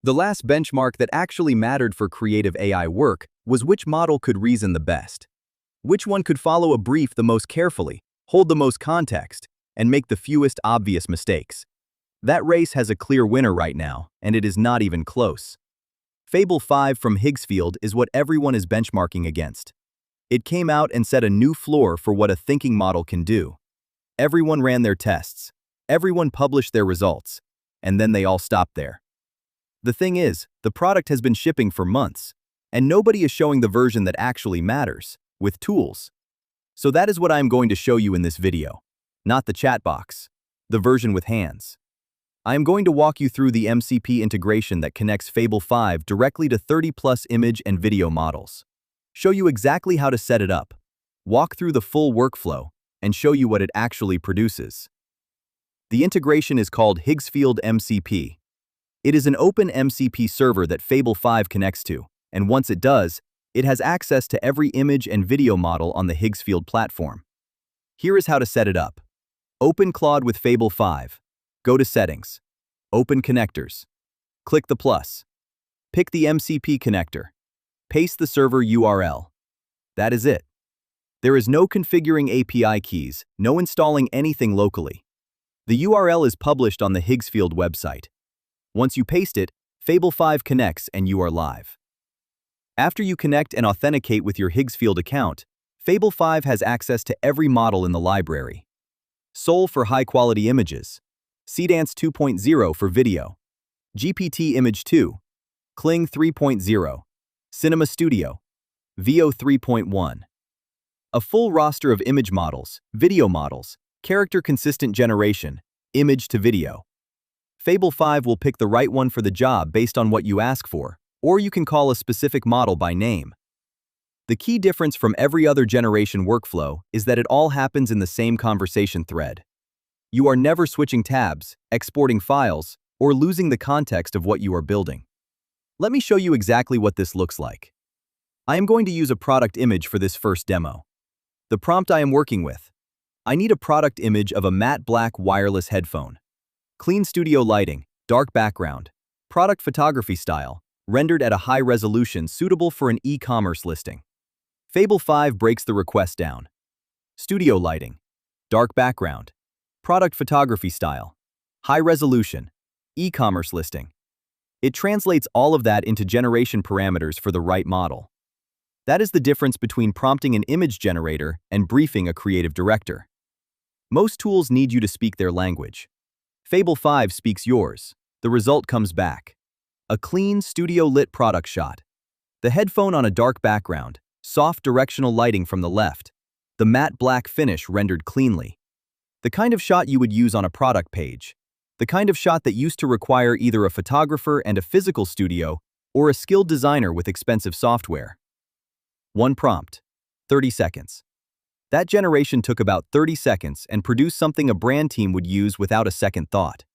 The last benchmark that actually mattered for creative AI work was which model could reason the best. Which one could follow a brief the most carefully, hold the most context, and make the fewest obvious mistakes. That race has a clear winner right now, and it is not even close. Fable 5 from Higgsfield is what everyone is benchmarking against. It came out and set a new floor for what a thinking model can do. Everyone ran their tests. Everyone published their results. And then they all stopped there. The thing is, the product has been shipping for months, and nobody is showing the version that actually matters, with tools. So that is what I am going to show you in this video. Not the chat box, the version with hands. I am going to walk you through the MCP integration that connects Fable 5 directly to 30+ image and video models. Show you exactly how to set it up, walk through the full workflow, and show you what it actually produces. The integration is called Higgsfield MCP. It is an open MCP server that Fable 5 connects to, and once it does, it has access to every image and video model on the Higgsfield platform. Here is how to set it up. Open Claude with Fable 5. Go to Settings. Open Connectors. Click the plus. Pick the MCP connector. Paste the server URL. That is it. There is no configuring API keys, no installing anything locally. The URL is published on the Higgsfield website. Once you paste it, Fable 5 connects and you are live. After you connect and authenticate with your Higgsfield account, Fable 5 has access to every model in the library. Sol for high-quality images, Seedance 2.0 for video, GPT Image 2, Kling 3.0, Cinema Studio, VO 3.1. A full roster of image models, video models, character-consistent generation, image to video. Fable 5 will pick the right one for the job based on what you ask for, or you can call a specific model by name. The key difference from every other generation workflow is that it all happens in the same conversation thread. You are never switching tabs, exporting files, or losing the context of what you are building. Let me show you exactly what this looks like. I am going to use a product image for this first demo. The prompt I am working with. I need a product image of a matte black wireless headphone. Clean studio lighting, dark background, product photography style, rendered at a high resolution suitable for an e-commerce listing. Fable 5 breaks the request down. Studio lighting, dark background, product photography style, high resolution, e-commerce listing. It translates all of that into generation parameters for the right model. That is the difference between prompting an image generator and briefing a creative director. Most tools need you to speak their language. Fable 5 speaks yours. The result comes back. A clean, studio-lit product shot. The headphone on a dark background, soft directional lighting from the left, the matte black finish rendered cleanly. The kind of shot you would use on a product page. The kind of shot that used to require either a photographer and a physical studio or a skilled designer with expensive software. One prompt, 30 seconds. That generation took about 30 seconds and produced something a brand team would use without a second thought.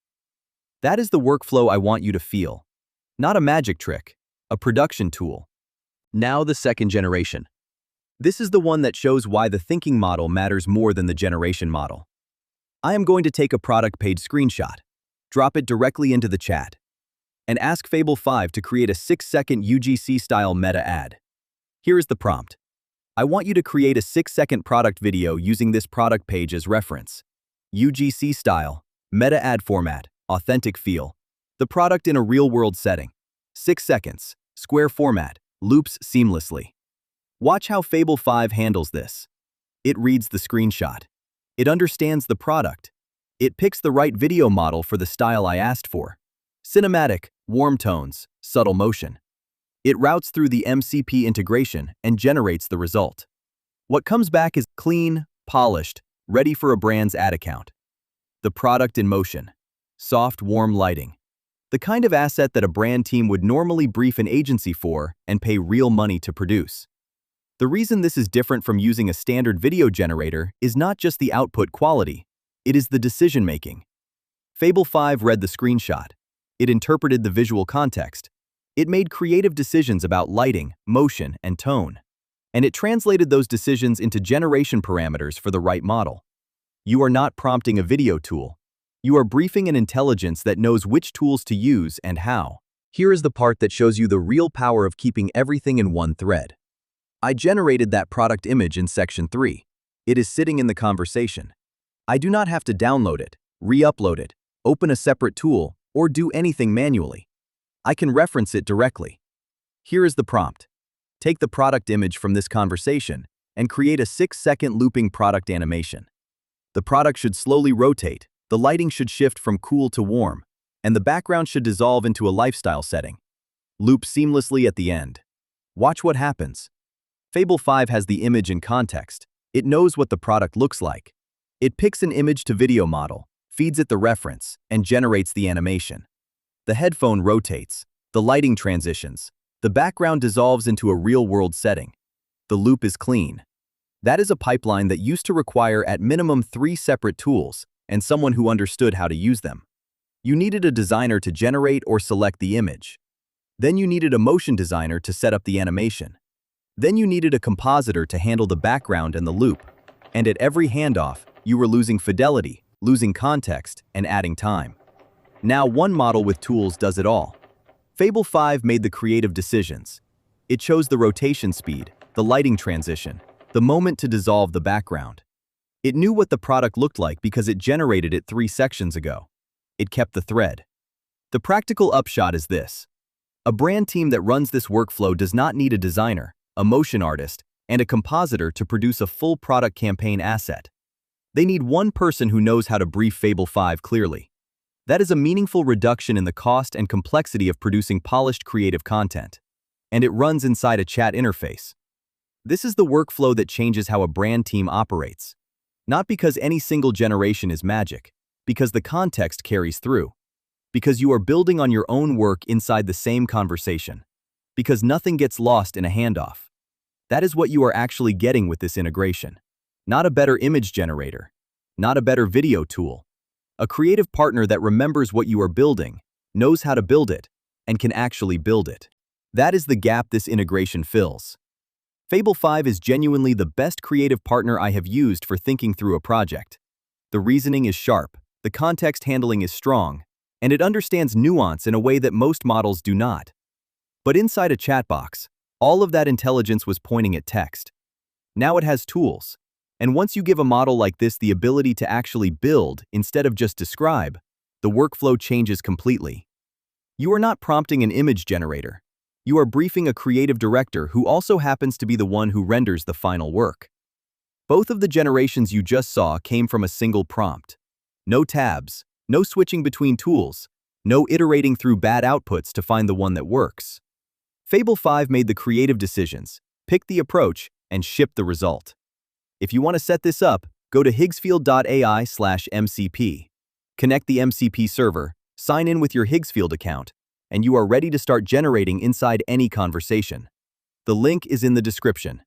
That is the workflow I want you to feel. Not a magic trick, a production tool. Now the second generation. This is the one that shows why the thinking model matters more than the generation model. I am going to take a product page screenshot, drop it directly into the chat, and ask Fable 5 to create a 6-second UGC-style meta ad. Here is the prompt. I want you to create a 6-second product video using this product page as reference. UGC style, meta ad format, authentic feel. The product in a real-world setting. 6 seconds, square format, loops seamlessly. Watch how Fable 5 handles this. It reads the screenshot. It understands the product. It picks the right video model for the style I asked for. Cinematic, warm tones, subtle motion. It routes through the MCP integration and generates the result. What comes back is clean, polished, ready for a brand's ad account. The product in motion. Soft, warm lighting. The kind of asset that a brand team would normally brief an agency for and pay real money to produce. The reason this is different from using a standard video generator is not just the output quality, it is the decision-making. Fable 5 read the screenshot. It interpreted the visual context. It made creative decisions about lighting, motion, and tone. And it translated those decisions into generation parameters for the right model. You are not prompting a video tool. You are briefing an intelligence that knows which tools to use and how. Here is the part that shows you the real power of keeping everything in one thread. I generated that product image in section 3. It is sitting in the conversation. I do not have to download it, re-upload it, open a separate tool, or do anything manually. I can reference it directly. Here is the prompt. Take the product image from this conversation and create a 6-second looping product animation. The product should slowly rotate, the lighting should shift from cool to warm, and the background should dissolve into a lifestyle setting. Loop seamlessly at the end. Watch what happens. Fable 5 has the image in context. It knows what the product looks like. It picks an image to video model, feeds it the reference, and generates the animation. The headphone rotates, the lighting transitions, the background dissolves into a real-world setting. The loop is clean. That is a pipeline that used to require at minimum 3 separate tools and someone who understood how to use them. You needed a designer to generate or select the image. Then you needed a motion designer to set up the animation. Then you needed a compositor to handle the background and the loop. And at every handoff, you were losing fidelity, losing context, and adding time. Now one model with tools does it all. Fable 5 made the creative decisions. It chose the rotation speed, the lighting transition, the moment to dissolve the background. It knew what the product looked like because it generated it 3 sections ago. It kept the thread. The practical upshot is this. A brand team that runs this workflow does not need a designer, a motion artist, and a compositor to produce a full product campaign asset. They need one person who knows how to brief Fable 5 clearly. That is a meaningful reduction in the cost and complexity of producing polished creative content. And it runs inside a chat interface. This is the workflow that changes how a brand team operates. Not because any single generation is magic, because the context carries through. Because you are building on your own work inside the same conversation. Because nothing gets lost in a handoff. That is what you are actually getting with this integration. Not a better image generator. Not a better video tool. A creative partner that remembers what you are building, knows how to build it, and can actually build it. That is the gap this integration fills. Fable 5 is genuinely the best creative partner I have used for thinking through a project. The reasoning is sharp, the context handling is strong, and it understands nuance in a way that most models do not. But inside a chat box, all of that intelligence was pointing at text. Now it has tools. And once you give a model like this the ability to actually build instead of just describe, the workflow changes completely. You are not prompting an image generator. You are briefing a creative director who also happens to be the one who renders the final work. Both of the generations you just saw came from a single prompt. No tabs, no switching between tools, no iterating through bad outputs to find the one that works. Fable 5 made the creative decisions, picked the approach, and shipped the result. If you want to set this up, go to higgsfield.ai/MCP. Connect the MCP server, sign in with your Higgsfield account, and you are ready to start generating inside any conversation. The link is in the description.